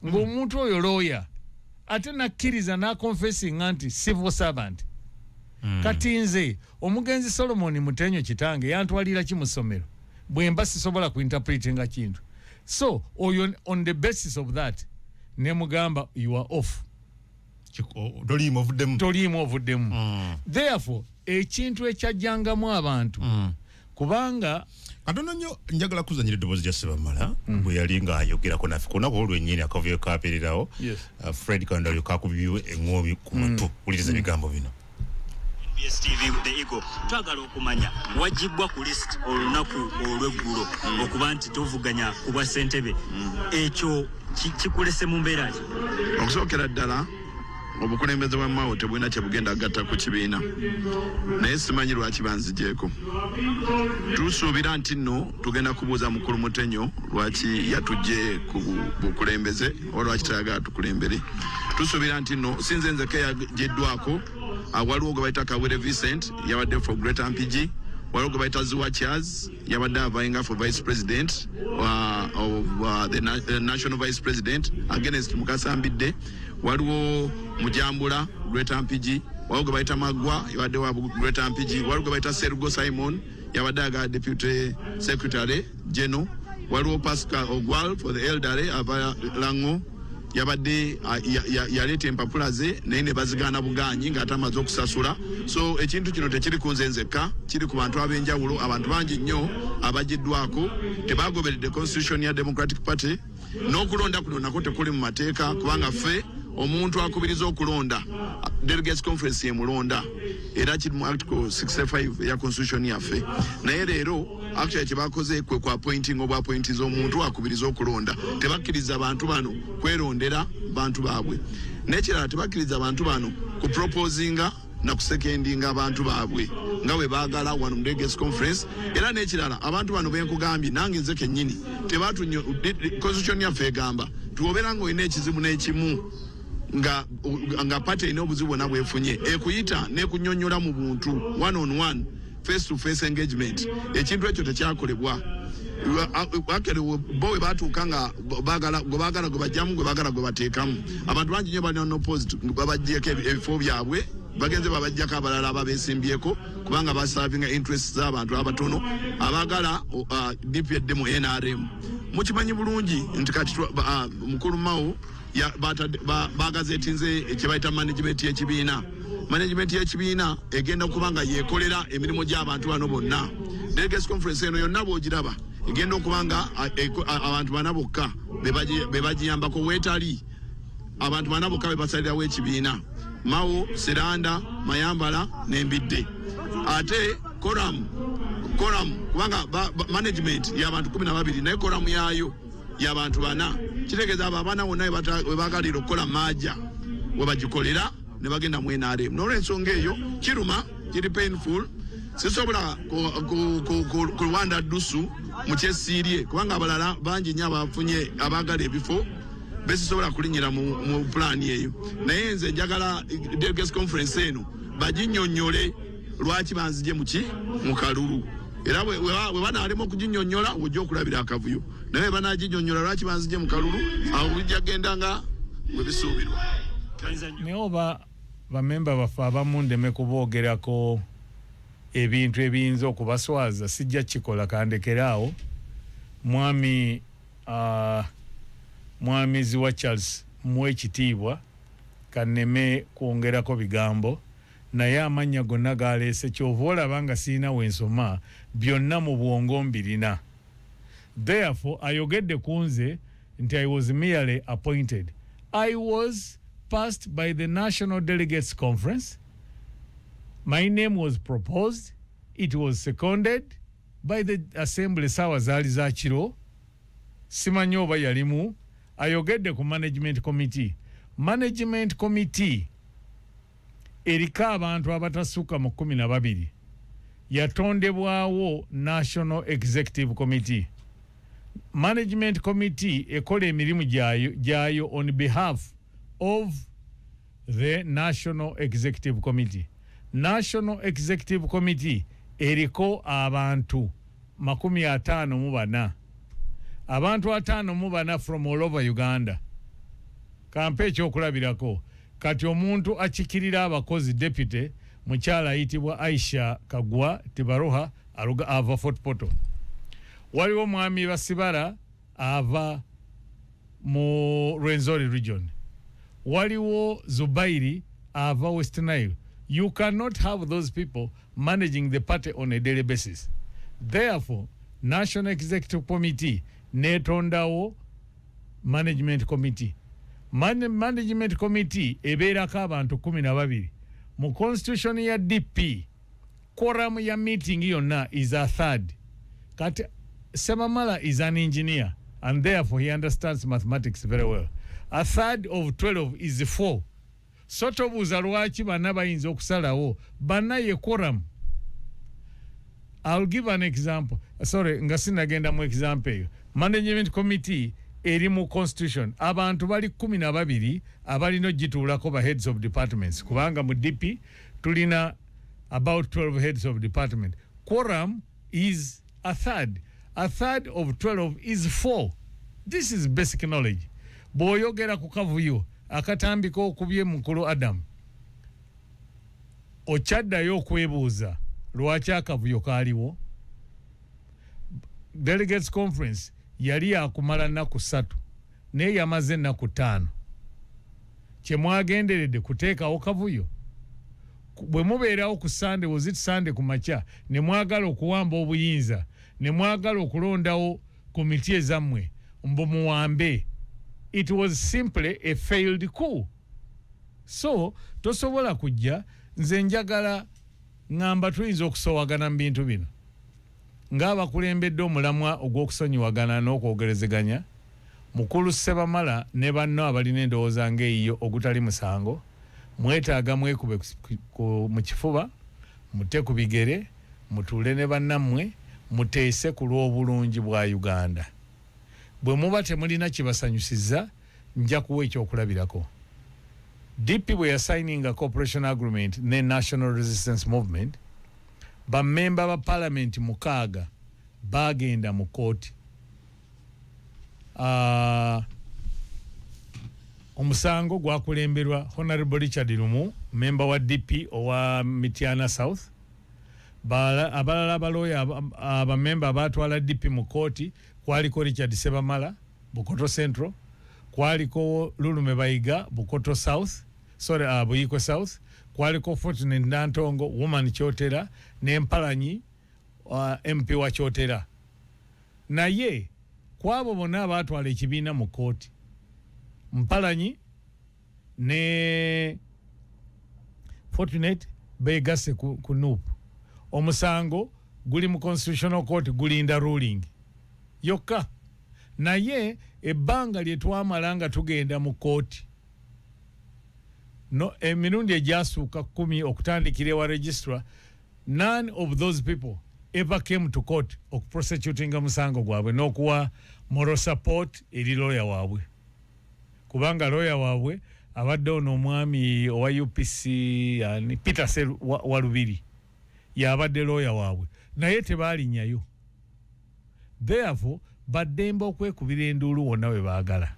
ng'omuntu oyo lawyer ate nakkiriza n'aconfessing nti civil servant. Kati nze omugenzi Solomon Mutenyo kitange yantwalira ki mu ssomero bwe mba sisobola kuinterpretinga kintu. So on the basis of that ne mugamba you are off. Toliimu ovuddemu. Therefore ekintu ekyajjangamu abantu kubanga Adono nnyo njagala kuzanyira eddoboozi lya Ssebamala bwe yali ng'ayogerako naffe ku lunaku olwennyini akavuyo kaapererawo. Fred Kandalyo kakubiwe eŋŋoomi ku mutwe. Wuliriza ebigambo bino. BSTV the Eagle twagala okumanya wajibwa ku list olunaku olw'eggulo okuba nti tovuganya ku bwa ssentebe ekyo kikulese mu mbeera ki? Okusookera ddala obukulembeze bwa Mao tebulina kye bugenda agatta ku kibiina naye simanyi lwaki banzigyeko. Tusuubira nti nno tugenda kubuuza mukulu Mutenyo lwaki yatujje ku bukulembeze oba lwaki tayagala tukulembere. Tusuubira nti nno sinze nzeke yajeddwako waliwo gwe bayita Kawere Vincent yabadde for Greater MPG, waliwo gwe bayita Zuwa Charles yabadde avayinga for Vice President of the National Vice President against Mukasambidde, waliwo Mujambula Greater MPG, waliwo gwe bayita Magwa yabadde wa Greater MPG, waliwo gwe bayita Serugo Simon yabadde aga Deputy Secretary General, waliwo Pascal Ogwal for the Elderly ava Lango yabadde yaleeta empapula ze naye ne bazigaana buganyi ng'ate amaze okusasula. So ekintu kino tekiri ku nze nzekka, kiri ku bantu ab'enjawulo. Abantu bangi nnyo abagiddwako tebagoberedde constitution ya Democratic Party. N'okulonda kuno nako tekuli mu mateeka kubanga ffe omuntu akubiriza okulonda Delegates Conference yemulonda era kiri mu article 65 ya constitution yaffe. Naye leero actually kyebakoze kwe ku appointing obu appointiza omuntu akubiriza okulonda. Tebakkiriza abantu bano kwerondera bantu baabwe. N'ekirala tebakkiriza abantu bano ku proposinga na kusekendinga abantu baabwe nga bwe baagala wano mu Delegates Conference. Era n'ekirala abantu bano benkugambye nange nze kennyini tebatunyo constitution yaffe egamba tuwobeera ng'olina ekizibu n'ekimu nga party erina obuzibu bwonna bwefunye ekuyita n'ekunnyonnyola mu buntu one on one face to face engagement. Ekintu ekyo tekyakolebwa. Bo we batuuka nga gwe baagala gwe bajjamu gwe baagala gwe bateekamu. Abantu bangi nnyo balina n'opposite babagyeko ebifo byabwe bagenze babajjako abalala ababeesimbyeko kubanga basavinga interests z'abantu abatono abaagala DP eddemu NRM. Mukimanyi bulungi nti kati mukulu Mao bagazetinze kyebayita management y'ekibiina. Management y'ekibiina egenda kubanga yekolera emirimu gy'abantu bano bonna. Delegates Conference eno yonna bw'ogiraba egenda okubanga abantu bana bokka be bagiyambako weetali abantu bana bokka be basalirawo ekibiina. Mao, Seranda, Mayambala n'Embidde. Ate Koram kubanga management y'abantu 12 naye Koram yaayo y'abantu bana. Kitegeeza abo abaana bonna we baagalira okukola maaja we bagikolera ne bagenda mu NRM. N'olw'ensonga eyo kiruma, kiri painful. Sisobola ku Rwanda dusu mu kyesiirye kubanga abalala bangi nnyo abafunye abaagala ebifo besisobola kulinyira mu pulaani eyo. Naye nze njagala Delegates Conference eno baginnyonnyole lwaki banzije mu kalulu. Era bwe banaalema okuginnyonnyola ojja okulabira akavuyo. naye banaginyonyola lwaki banzije mu kalulu awo bijja genda nga bwe bisuubirwa. naye oba bamemba baffe abamu ndeme kuboogerako ebintu ebiyinza okubaswaza sijja kikola kandekeraawo. mwami Ziwa Charles muwe ekitiibwa kanneme kwongerako bigambo, naye amannya gonna galeese kyova olaba nga sirina wensoma byonna mu bwongo mbirina. Therefore ayogedde ku nze nti I was merely appointed. I was passed by the National Delegates Conference. My name was proposed. It was seconded by the Assembly sawa zaali za kiro. Simanyi oba yalimu. Ayogedde ku Management Committee. Management Committee erika abantu abatasukka mu 12 yatondebwawo National Executive Committee. Management Committee ekola emirimu gyayo on behalf of the National Executive Committee. National Executive Committee eriko abantu 54. Abantu 54 from all over Uganda. Kampe ekyokulabirako kati omuntu akikirira abakozi deputy mukyala ayitibwa Aisha Kagwa Tibaroha aruga ava Fort Portal. Waliwo mwami Basibara ava mu Rwenzori region. Waliwo Zubairi ava West Nile. You cannot have those people managing the party on a daily basis. Therefore, National Executive Committee netondawo Management Committee. Management Committee ebeerako abantu 12. Mu constitution ya DP quorum ya meeting yonna is a third. Kati Semamala is an engineer and therefore he understands mathematics very well. A third of 12 is 4. So tobuuza lwaki banna bayinza okusalawo banna ye quorum. I'll give an example. Sorry, nga sinagenda mu example eyo. Management Committee eri mu constitution abantu bali 12 abalina ogituulako ba heads of departments kubanga mu DP tulina about 12 heads of department. Quorum is a third. A third of 12 is 4. This is basic knowledge. Bw'oyogera ku kavuyo akatambika okubye mukulu Adam okyaddayo okwebuuza lwaki akavuyo kaaliwo. Delegates Conference yali akumala nnaku 3 naye yamaze nnaku 5. Kyemwagenderedde kuteekawo kavuyo. Bwe mubeerawo ku Sunday, was it Sunday ku makya, ne mwagala okuwamba obuyinza, ne mwagala okulondawo komiti ezammwe mbu muwambe. It was simply a failed coup. So tosobola kujja nze njagala ngamba tuyinza okusowagana mu bintu bino ng'abakulembedde omulamwa ogw'okusonyiwagana n'okwogerezeganya mukulu Sebamala ne banno abalina endowooza ng'eyo ogutali musango mwetaaga mwekube mu kifuba mutte ku bigere mutuule ne bannammwe muteese ku lw'obulungi bwa Uganda. Bwe muba temulina kibasanyusiza nja kuwa ekyokulabirako. DP bwe yasigninga cooperation agreement ne National Resistance Movement bamemba ba parliament 6 bagenda mu kooti. Omusango gwakulemberwa Honorable Richard Lumu, member wa DP owa Mityana South. Abalala abaloya abamemba batwala DP mu kooti kwaliko Richard Sebamala Bukoto Central, kwaliko Lulume Bayiga Bukoto South, Buyiko South, kwaliko Fortunate Nantongo Woman Kyotera ne Mpalanyi MP wa Kyotera. Naye kwabo bonna batwala ekibiina mu kooti. Mpalanyi ne Fortunate begase ku NUP. Omusango guli mu Constitutional Court gulinda ruling yokka. Naye ebbanga lye twamalanga tugenda mu kooti no emirundi egyasuuka 10 okutandikira wa registrar, none of those people ever came to court okuprosecuting omusango gwabwe n'okuwa moral support eri lawyer waabwe. Kubanga lawyer waabwe abadde ono omwami owa UPC yani Peter Sel Walubiri yabadde lawyer waabwe naye tebaalinyayo. Therefore baddembe okwekubira enduulu wonna we baagala.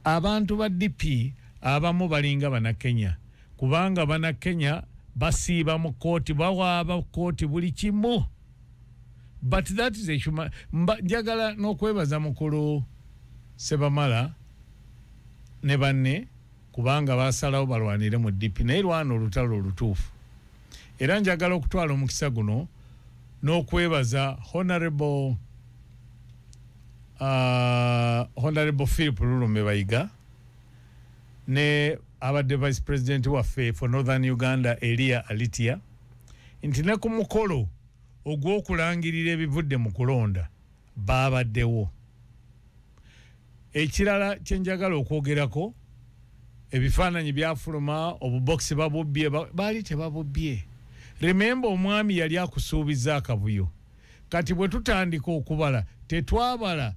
Abantu ba DP abamu balinga Bannakenya kubanga Bannakenya basiiba mu kooti bawaaba kooti buli kimu. But that is a human. Njagala n'okwebaza mukulu Sebamala ne banne kubanga basalawo balwanire mu DP naye lwana olutalo olutuufu. Era njagala okutwala omukisa guno n'okwebaza Honorable Philip Lulume Bayiga ne abadde Vice President waffe for Northern Uganda Elia Alitia nti ne ku mukolo ogw'okulangirira ebivudde mu kulonda baabaddewo. Ekirala kye njagala okwogerako ebifaananyi byafuluma obubokisi babubbye baali tebabubbye. Remember omwami yali akusuubiza akavuyo. Kati bwe tutandika okubala tetwabala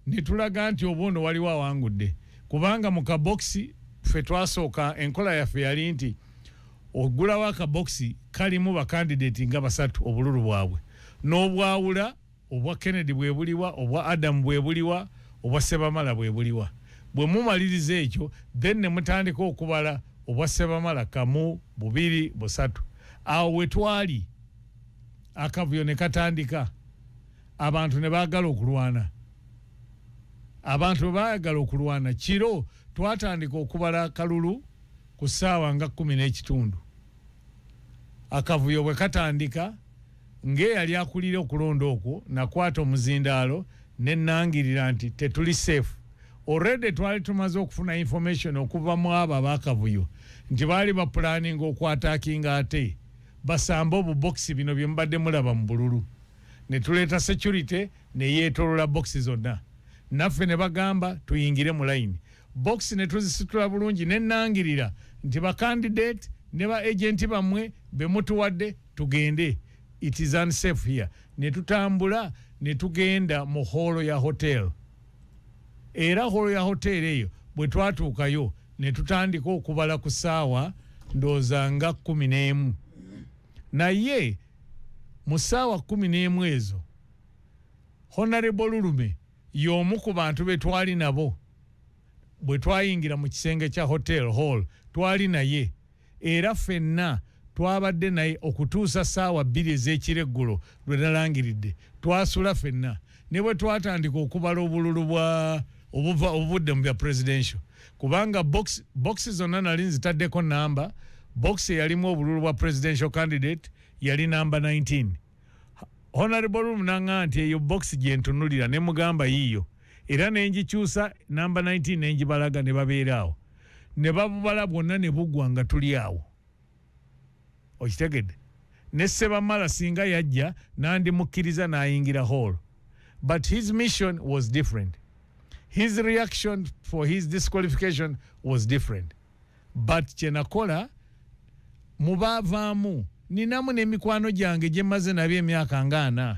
ne tulaga nti obuno waliwo awangudde kubanga mu kabokisi ffe twasooka enkola yaffe yali nti ogulawo akabokisi kalimu bakandidati nga basatu obululu bwabwe n'obwawula obwa Kennedy bwe buliwa obwa Adam bwe buliwa obwa Sebamala bwe buliwa. Bwe mumaliriza ekyo then ne mutandika okubala obwa Sebamala kamu bubiri busatu. Awo we twali akavuyo ne katandika abantu ne baagala okulwana. Abantu baagala okulwana kiro twatandika okubala kalulu ku ssaawa nga 10:30. Akavuyo bwe katandika ng'eyali akulira okulonda okwo nakwata omuzindaalo ne nangirira nti tetuli safe. Already twali tumaze okufuna information okuva mu abo ab'akavuyo nti baali bapulaninga okwataakinga ate basamba obubokisi bino bye mubadde mulaba mu bululu. Ne tuleeta security ne yeetolola bokisi zonna. Naffe ne bagamba tuyingire mu line. Bokisi ne tuzisitula bulungi ne nangirira nti ba candidate ne ba agenti bamwe be mutuwadde tugende. It is unsafe here. Ne tutambula ne tugenda mu holo ya hotel. Era holo ya hotel eyo bwe twatuukayo ne tutandika okubala ku ssaawa ndowooza nga 11. Naye mu ssaawa 11 ezo Honorable Lulume y'omu ku bantu be twali nabo bwe twayingira mu kisenge kya hotel hall twali naye era ffenna twabadde naye okutuusa ssaawa 2 ez'ekireggulo lwe nalangiridde twasula ffenna ne bwe twatandika okubala obululu obuvudde mu bya presidential kubanga boxi zonna nali nzitaddeko namba. Box yalimu obululu bwa presidential candidate yali namba 19. Honorable Munanga nti eyo box gye ntunulira ne mugamba yiyo era ne ngikyusa namba 19 ne ngibalaga ne babeeraawo ne babubala bwonna ne buggwa nga tuli awo. Okitegedde ne Sebamala singa yajja nandimukkiriza n'ayingira hall, but his mission was different. His reaction for his disqualification was different. But kyenakola mubavaamu ninamu n'emikwano gyange gye maze nabyo emyaka nga 4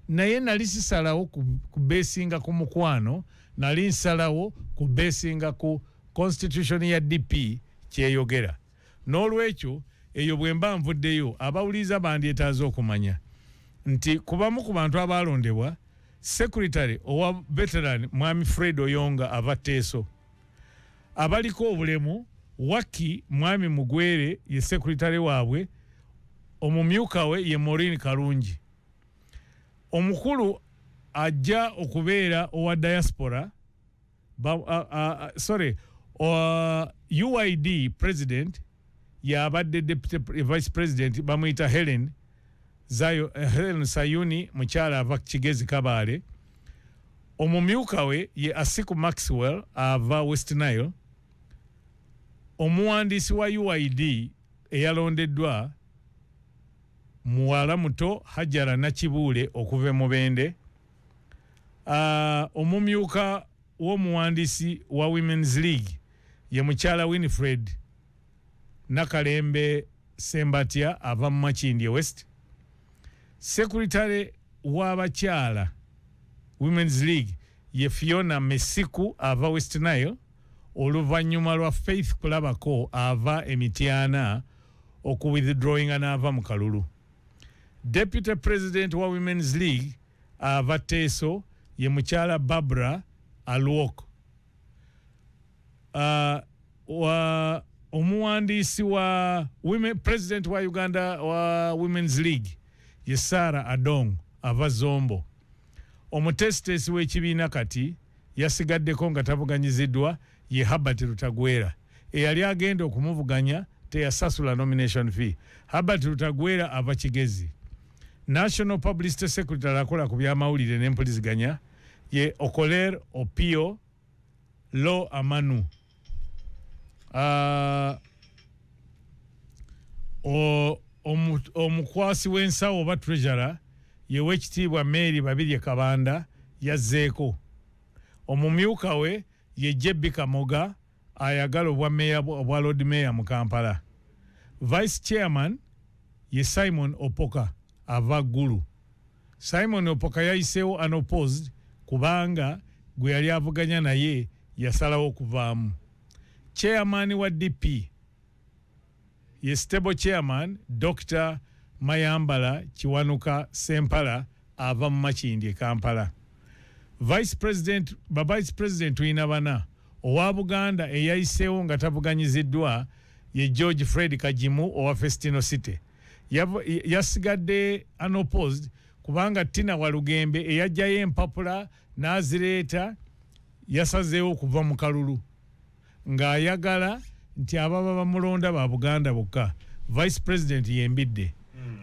naye nali sisalawo ku besinga ku mukwano, nali nsalawo ku besinga ku constitution ya DP kyeyogera. N'olwekyo eyo bwe mba nvuddeyo abawuliza bandyetaaze okumanya nti kubamu ku bantu abalondebwa secretary owa veteran Mwami Fred Oyonga ava Teso, abaliko obulemu Waki Mwami Mugwere ye secretary waabwe, omumyuka we ye Maureen Karungi, omukulu ajja okubeera owa diaspora UID president yabadde deputy vice president bamuyita Helen Sayuni mukyala ava Kigezi Kabale, omumyuka we ye Asiku Maxwell ava West Nile, omuwandiisi wa UID eyalondeddwa muwala muto Hajara Nakibuule okuva Mubende, omumyuka w'omuwandiisi wa Women's League ye mukyala Winifred Nakalembe Sembatya ava mu Makindye West, secretary w'abakyala Women's League ye Fiona Mesiku ava West Nile, oluvannyuma lwa Faith Kulabako ava Emityana okuwithdrawinga n'ava mu kalulu. Deputy president wa Women's League ava Teso ye mukyala Barbara Alwok. Omuwandiisi wa president wa Uganda wa Women's League ye Sarah Adong ava Zombo. Omutesitesi w'ekibiina kati yasigaddeko nga tavuganyiziddwa ye Herbert Rutagwera. Eyali agenda okumuvuganya teyasasula nomination fee. Herbert Rutagwera ava Kigezi. National Publicity Secretary akola ku byamawulire n'empuliziganya ye Okoler Opio Lo Amanu. Omukwasi w'ensawo oba treasurer ye w'ekitiibwa Mary Babirye Kabanda yazzeeko. Omumyuka we ye Jebbi Kamoga ayagala obwa meya obwa Lord Mayor mu Kampala. Vice Chairman ye Simon Opoka ava Gulu. Simon Opoka yayiseewo unopposed kubanga gwe yali avuganya naye yasalawo okuvaamu. Chairman wa DP ye stable chairman Dr. Mayambala Kiwanuka Sempala ava mu Makindye Kampala. Vice President tulina bana owa Buganda eyayiseewo nga tavuganyiziddwa ye George Fred Kajimu owa Festino City. Yasigadde unopposed kubanga Tina Walugembe eyajjayo empapula n'azireeta yasazeewo okuva mu kalulu ng'ayagala nti ababa bamulonda ba Buganda bokka. Vice President yembidde.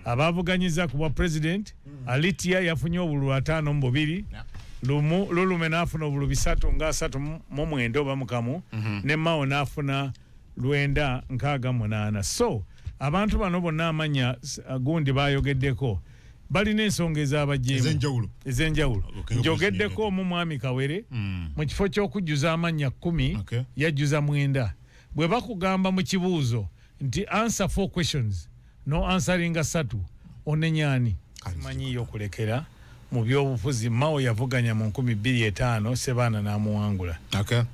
Abavuganyiza ku bwa President Alitia yafunye obululu 5 mu 2. Lulume n'afuna obululu 339 oba mukamu ne Mao n'afuna 968. So abantu bano bonna amanya gundi bayogeddeko balina ensonga ez'abajeemu ez'enjawulo. Njogeddeko mu Mwami Kawere mu kifo ky'okujjuza amanya 10 yajjuza 9. Bwe bakugamba mu kibuuzo nti answer 4 questions no answering 3 onenyani simanyiyo okulekera mu byobufuzi. Mao yavuganya mu 2005 Sebaana n'amuwangula.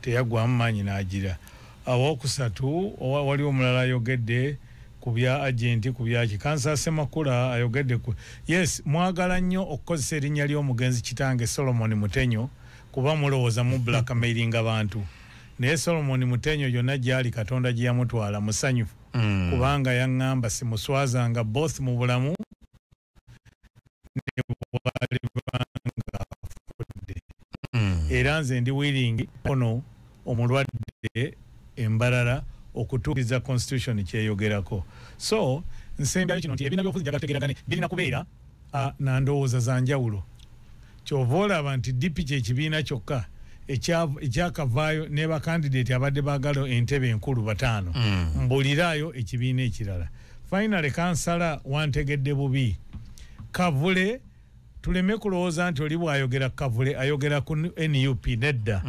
Teyagwamu maanyi n'agira. Awokusatu wali omulala ayogedde ku bya agenti ku byaki Kansa Semakula ayogedde ku yes mwagala nnyo okukozesa erinnya ly'omugenzi kitange Solomon Mutenyo kuba mulowooza mu blackmailing abantu. Naye Solomon Mutenyo yonna gyali Katonda gye yamutwala musanyufu kubanga yaŋŋamba simuswazanga both mu bulamu ne bwali banga afudde. Era nze ndi willing ono omulwadde embalala okutuukiza constitution kyeyogerako. So nsembya kino nti ebina byofuzi jagategeragane birina kubeera na ndowooza za njawulo. Kyova olaba nti DP kyekibiina kyokka ekyakavaayo ne bakandidate abadde baagala entebe enkulu 5 mbuliraayo ekibiina ekirala. Finally kansala wantegedde bubi. Kavule tuleme kulowooza nti oli bw'ayogera Kavule ayogera ku NUP nedda.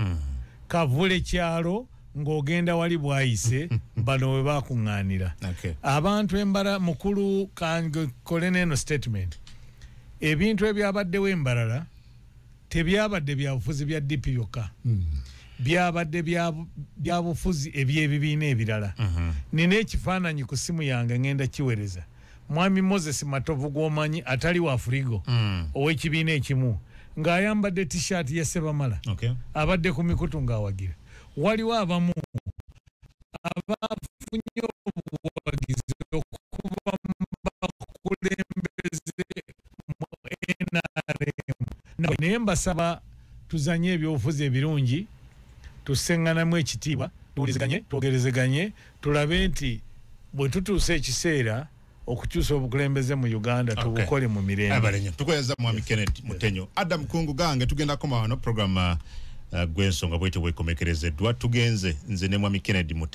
Kavule kyalo ng'ogenda wali bwayise bano we bakuŋŋaanira. Abantu embala mukulu kangole n'eno statement. Ebintu ebyabaddewo embalala tebyabadde byabufuzi bya DP byokka. Byabadde byabufuzi eby'ebibiina ebirala. Nina ekifaananyi ku simu yange ngenda kiwereza. Mwami Moses Matovu gw'omanyi atali wa Afrigo ow'ekibiina ekimu ng'ayambadde t-shirt ya Sebamala abadde ku mikutu ng'awagira. Waliwo abamu abafunye obuwagizi okuva mu bakulembeze mu NRM. Naye mbasaba tuzanye ebyobufuzi ebirungi, tuseŋŋanamu ekitiibwa, tuwuliziganye, twogerezeganye, tulabe nti bwe tutuusa ekiseera okukyusa obukulembeze mu Uganda tubukole mu mirembe. Tukweza Mwami Kenneth Mutenyo. Adam Kungu gange tugenda koma wano program gw'ensonga bwete bwekomekerezeddwa tugenze nze ne Mwami Kenneth Mutenyo.